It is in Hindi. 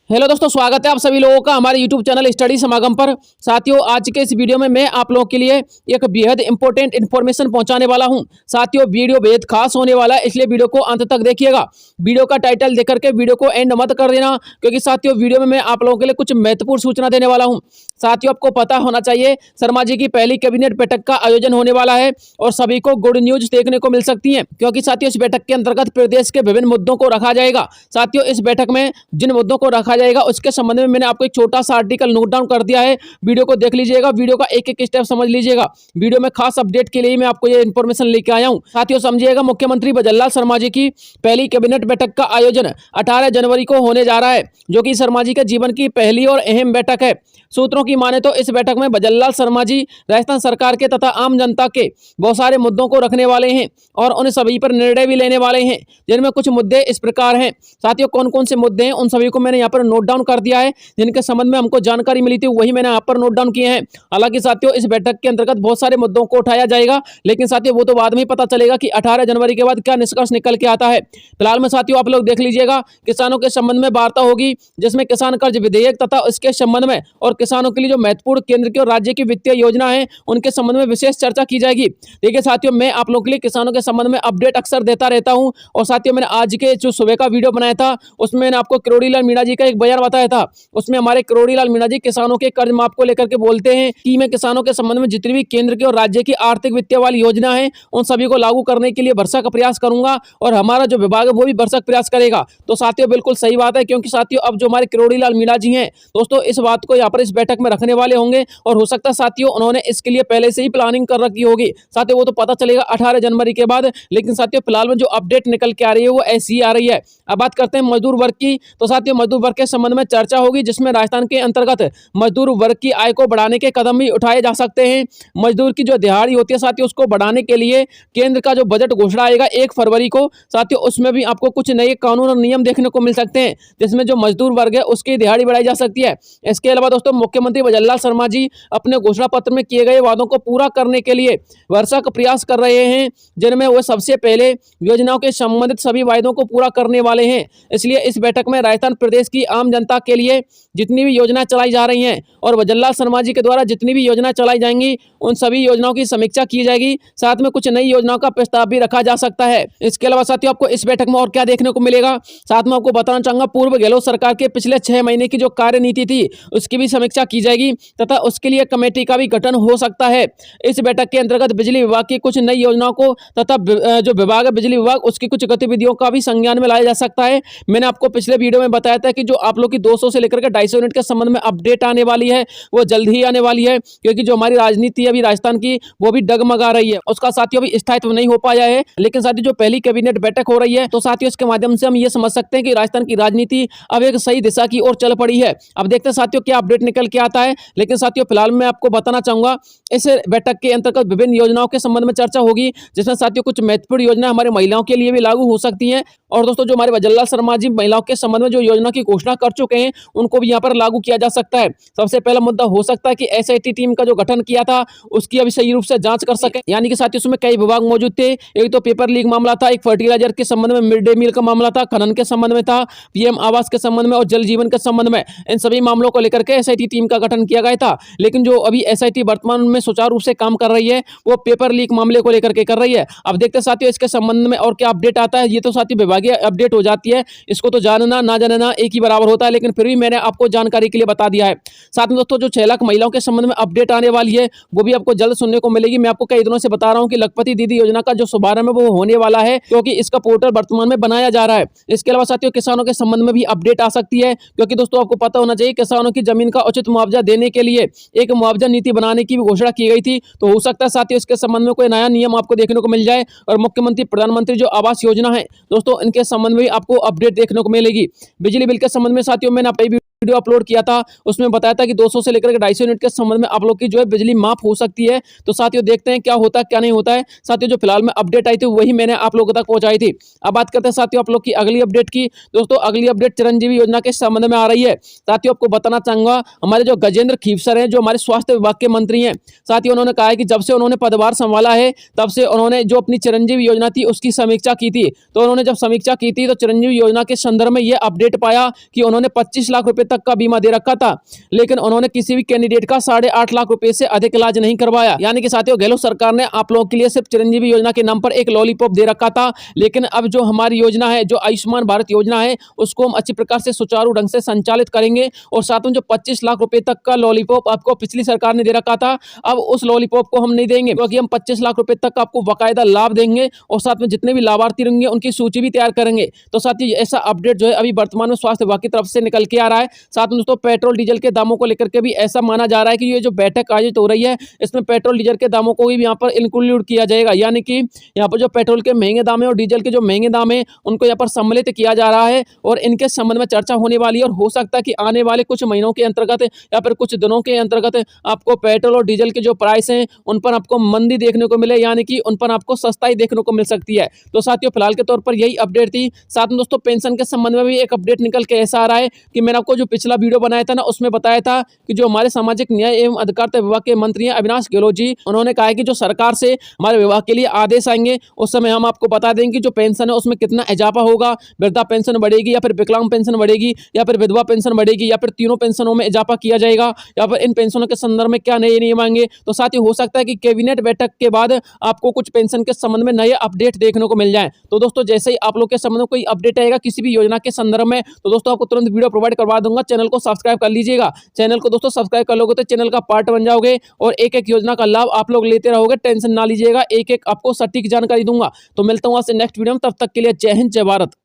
हेलो दोस्तों, स्वागत है आप सभी लोगों का हमारे YouTube चैनल स्टडी समागम पर। साथियों, आज के इस वीडियो में मैं आप लोगों के लिए एक बेहद इंपॉर्टेंट इन्फॉर्मेशन पहुंचाने वाला हूं। साथियों, वीडियो बेहद खास होने वाला है, इसलिए वीडियो को अंत तक देखिएगा। वीडियो का टाइटल देख करके वीडियो को एंड मत कर देना, क्योंकि साथियों वीडियो में मैं आप लोगों के लिए कुछ महत्वपूर्ण सूचना देने वाला हूँ। साथियों, आपको पता होना चाहिए शर्मा जी की पहली कैबिनेट बैठक का आयोजन होने वाला है और सभी को गुड न्यूज देखने को मिल सकती है, क्योंकि साथियों इस बैठक के अंतर्गत प्रदेश के विभिन्न मुद्दों को रखा जाएगा। साथियों, इस बैठक में जिन मुद्दों को रखा जाएगा उसके संबंध में मैंने आपको एक छोटा सा आर्टिकल नोट डाउन कर दिया है। वीडियो को देख लीजिएगा, वीडियो का एक एक स्टेप समझ लीजिएगा। वीडियो में खास अपडेट के लिए मैं आपको ये इन्फॉर्मेशन लेके आया हूं। साथियों समझिएगा, मुख्यमंत्री भजनलाल शर्मा जी की पहली कैबिनेट बैठक का आयोजन 18 जनवरी को होने जा रहा है, जो कि शर्मा जी के जीवन की पहली और अहम बैठक है। सूत्रों की माने तो इस बैठक में भजनलाल शर्मा जी राजस्थान सरकार के तथा आम जनता के बहुत सारे मुद्दों को रखने वाले हैं और उन सभी पर निर्णय भी लेने वाले हैं, जिनमें कुछ मुद्दे इस प्रकार हैं। साथियों, कौन कौन से मुद्दे हैं उन सभी को मैंने यहाँ पर नोट डाउन कर दिया है। जिनके संबंध में हमको जानकारी मिली थी वही मैंने यहाँ पर नोट डाउन किए हैं। हालांकि साथियों, इस बैठक के अंतर्गत बहुत सारे मुद्दों को उठाया जाएगा, लेकिन साथियों वो तो बाद में ही पता चलेगा कि 18 जनवरी के बाद क्या निष्कर्ष निकल के आता है। फिलहाल में साथियों आप लोग देख लीजिएगा, किसानों के संबंध में वार्ता होगी, जिसमें किसान कर्ज विधेयक तथा उसके संबंध में और किसानों के लिए जो महत्वपूर्ण केंद्र की और राज्य की वित्तीय योजना है उनके संबंध में विशेष चर्चा की जाएगी। देखिए साथियों, मैं आप लोगों के लिए किसानों के संबंध में अपडेट अक्सर देता रहता हूं और साथियों मैंने आज के जो सुबह का वीडियो बनाया था उसमें मैंने आपको किरोड़ीलाल मीणा जी का एक बयान बताया था। उसमें हमारे किरोड़ीलाल मीणा जी किसानों के कर्ज माफ को लेकर के बोलते हैं कि मैं किसानों के संबंध में जितनी भी केंद्र की और राज्य की आर्थिक वित्तीय वाली योजना है उन सभी को लागू करने के लिए भरसक प्रयास करूंगा और हमारा जो विभाग है वो भी भरसक प्रयास करेगा। तो साथियों बिल्कुल सही बात है, क्योंकि साथियों अब जो हमारे किरोड़ीलाल मीणा जी हैं दोस्तों इस बात को यहाँ पर इस बैठक में रखने वाले होंगे और हो सकता है साथियों उन्होंने इसके लिए पहले से ही प्लानिंग कर रखी होगी। साथियों वो तो पता चलेगा 18 जनवरी के बाद, लेकिन साथियों फिलहाल में जो अपडेट निकल के आ रही है वो ऐसी ही आ रही है। अब बात करते हैं मजदूर वर्ग की। तो साथियों मजदूर वर्ग के संबंध में चर्चा होगी, जिसमें राजस्थान के अंतर्गत मजदूर वर्ग की आय को बढ़ाने के कदम भी उठाए जा सकते हैं। मजदूर की जो दिहाड़ी होती है साथियों उसको बढ़ाने के लिए केंद्र का जो बजट घोषणा आएगा 1 फरवरी को, साथियों उसमें भी आपको कुछ नए कानून और नियम देखने को मिल सकते हैं, जिसमें जो मजदूर वर्ग है उसकी दिहाड़ी बढ़ाई जा सकती है। इसके अलावा दोस्तों मुख्यमंत्री भजनलाल शर्मा जी अपने घोषणा पत्र में किए गए वादों को पूरा करने के लिए भरसक प्रयास कर रहे हैं, जिनमें वो सबसे पहले योजनाओं के संबंधित सभी वायदों को पूरा करने वाले हैं। इसलिए इस बैठक में राजस्थान प्रदेश की आम जनता के लिए जितनी भी योजना चलाई जा रही हैं और भजनलाल शर्मा जी के द्वारा जितनी भी योजना चलाई जाएंगी उन सभी योजनाओं की समीक्षा की जाएगी। साथ में कुछ नई योजनाओं का प्रस्ताव भी रखा जा सकता है। इसके अलावा साथियों आपको इस बैठक में और क्या देखने को मिलेगा, साथ में आपको बताना चाहूंगा पूर्व गहलोत सरकार के पिछले 6 महीने की जो कार्य नीति थी उसकी भी समीक्षा की जाएगी तथा उसके लिए कमेटी का भी गठन हो सकता है। इस बैठक के अंतर्गत बिजली विभाग की कुछ नई योजनाओं को तथा जो विभाग है बिजली विभाग उसकी कुछ गतिविधियों का भी संज्ञान में लाया जा सकता है। मैंने आपको पिछले वीडियो में बताया था कि जो आप लोग की 200 से लेकर के 250 यूनिट के संबंध में अपडेट आने वाली है वो जल्द ही आने वाली है, क्योंकि जो हमारी राजनीति है अभी राजस्थान की वो भी डगमगा रही है, उसका साथियों अभी स्थायित्व नहीं हो पाया है। लेकिन साथियों जो पहली कैबिनेट बैठक हो रही है तो साथियों इसके माध्यम से हम ये समझ सकते हैं कि राजस्थान की राजनीति अब एक सही दिशा की ओर चल पड़ी है। अब देखते हैं साथियों क्या अपडेट निकल के आता है। लेकिन साथियों फिलहाल मैं आपको बताना चाहूंगा इस बैठक के अंतर्गत विभिन्न योजनाओं के संबंध में चर्चा होगी, जिसमें साथियों कुछ महत्वपूर्ण योजना हमारे महिलाओं के लिए भी लागू हो सकती है। और दोस्तों जो हमारे भजनलाल शर्मा जी महिलाओं के संबंध में जो योजना की घोषणा कर चुके हैं उनको भी यहाँ पर लागू किया जा सकता है। सबसे पहला मुद्दा हो सकता है कि एसआईटी टीम का जो गठन किया था उसकी अभी सही रूप से जांच कर सके, यानी कि साथियों उसमें कई विभाग मौजूद थे। एक तो पेपर लीक मामला था, एक फर्टिलाइजर के संबंध में मिड डे मील का मामला था, खनन के संबंध में था, पीएम आवास के संबंध में और जल जीवन के संबंध में। इन सभी मामलों को लेकर के एसआईटी टीम का गठन किया गया था। लेकिन जो अभी एसआईटी वर्तमान में सुचारू रूप से काम कर रही है वो पेपर लीक मामले को लेकर के कर रही है। अब देखते हैं साथियों इसके संबंध में और क्या अपडेट आता है। ये तो साथियों विभागीय अपडेट हो जाती है, इसको तो जानना ना जानना एक ही बराबर होता है, लेकिन फिर भी मैंने आपको जानकारी के लिए बता दिया है। साथ में दोस्तों जो 6 लाख महिलाओं के संबंध में अपडेट आने वाली है वो भी आपको जल्द सुनने को मिलेगी। मैं आपको कई दिनों से बता रहा हूं कि लखपति दीदी योजना का जो शुभारंभ है वो होने वाला है, क्योंकि इसका पोर्टल वर्तमान में बनाया जा रहा है। इसके अलावा साथियों किसानों के संबंध में भी अपडेट आ सकती है, क्योंकि दोस्तों आपको पता होना चाहिए किसानों की जमीन का उचित मुआवजा देने के लिए एक मुआवजा नीति बनाने की भी घोषणा की गई थी। तो हो सकता है साथियों इसके संबंध में कोई नया नियम आपको देखने को मिल जाए और मुख्यमंत्री प्रधानमंत्री जो आवास योजना है दोस्तों इनके संबंध में भी आपको अपडेट देखने को मिलेगी। बिजली बिल के संबंध में साथियों मैंने वीडियो अपलोड किया था, उसमें बताया था कि 200 से लेकर के 250 यूनिट के संबंध में आप लोग की जो है बिजली माफ हो सकती है। तो साथियों देखते हैं क्या होता है क्या नहीं होता है। साथियों जो फिलहाल में अपडेट आई थी वही मैंने आप लोगों तक पहुंचाई थी। अब बात करते हैं साथियों आप लोग की अगली अपडेट की। दोस्तों अगली अपडेट चिरंजीवी योजना के संबंध में आ रही है। साथियों आपको बताना चाहूंगा, हमारे जो गजेंद्र खीवसर हैं, जो हमारे स्वास्थ्य विभाग के मंत्री हैं, साथियों उन्होंने कहा है कि जब से उन्होंने पदभार संभाला है तब से उन्होंने जो अपनी चिरंजीवी योजना थी उसकी समीक्षा की थी। तो उन्होंने जब समीक्षा की थी तो चिरंजीवी योजना के संदर्भ में यह अपडेट पाया कि उन्होंने 25 लाख रुपए तक का बीमा दे रखा था, लेकिन उन्होंने किसी भी कैंडिडेट का 8.5 लाख रुपए से अधिक इलाज नहीं करवाया। यानी कि साथियों गहलोत सरकार ने आप लोगों के लिए सिर्फ चिरंजीवी योजना के नाम पर एक लॉलीपॉप दे रखा था, लेकिन अब जो हमारी योजना है, जो आयुष्मान भारत योजना है, उसको हम अच्छी प्रकार से सुचारू ढंग से संचालित करेंगे। और साथ में जो 25 लाख रुपए तक का लॉलीपॉप आपको पिछली सरकार ने दे रखा था, अब उस लॉलीपॉप को हम नहीं देंगे, क्योंकि हम 25 लाख रुपए तक आपको बाकायदा लाभ देंगे और साथ में जितने भी लाभार्थी रहेंगे उनकी सूची भी तैयार करेंगे। तो साथियों ऐसा अपडेट जो है अभी वर्तमान में स्वास्थ्य विभाग की तरफ से निकल के आ रहा है। साथ में दोस्तों पेट्रोल डीजल के दामों को लेकर के भी ऐसा माना जा रहा है कि ये जो बैठक आयोजित हो रही है इसमें पेट्रोल डीजल के दामों को भी यहाँ पर इंक्लूड किया जाएगा। यानी कि यहाँ पर जो पेट्रोल के महंगे दाम है और डीजल के जो महंगे दाम है उनको यहाँ पर सम्मिलित किया जा रहा है और इनके संबंध में चर्चा होने वाली है। और हो सकता है कि आने वाले कुछ महीनों के अंतर्गत या फिर कुछ दिनों के अंतर्गत आपको पेट्रोल और डीजल के जो प्राइस हैं उन पर आपको मंदी देखने को मिले, यानी कि उन पर आपको सस्ताई देखने को मिल सकती है। तो साथियों फिलहाल के तौर पर यही अपडेट थी। साथ में दोस्तों पेंशन के संबंध में भी एक अपडेट निकल के ऐसा आ रहा है कि मैंने आपको जो पिछला वीडियो बनाया था ना उसमें बताया था कि जो हमारे सामाजिक न्याय एवं अधिकारिता विभाग के मंत्री हैं अविनाश गहलोत जी, उन्होंने कहा है कि जो सरकार से हमारे विभाग के लिए आदेश आएंगे उस समय हम आपको बता देंगे कि जो पेंशन है उसमें कितना इजाफा होगा, वृद्धा पेंशन बढ़ेगी या फिर विकलांग पेंशन बढ़ेगी या फिर विधवा पेंशन बढ़ेगी या फिर तीनों पेंशनों में इजाफा किया जाएगा या फिर इन पेंशनों के संदर्भ में क्या नए नियम आएंगे। तो साथ ही हो सकता है कि कैबिनेट बैठक के बाद आपको कुछ पेंशन के संबंध में नए अपडेट देखने को मिल जाए। तो दोस्तों जैसे ही आप लोग के संबंध में कोई अपडेट आएगा किसी भी योजना के संदर्भ में तो दोस्तों आपको तुरंत वीडियो प्रोवाइड करवा दूंगा। चैनल को सब्सक्राइब कर लीजिएगा। चैनल को दोस्तों सब्सक्राइब कर लोगे तो चैनल का पार्ट बन जाओगे और एक एक योजना का लाभ आप लोग लेते रहोगे, टेंशन ना लीजिएगा, एक एक आपको सटीक जानकारी दूंगा। तो मिलता हूं आपसे नेक्स्ट वीडियो में, तब तक के लिए जय हिंद जय भारत।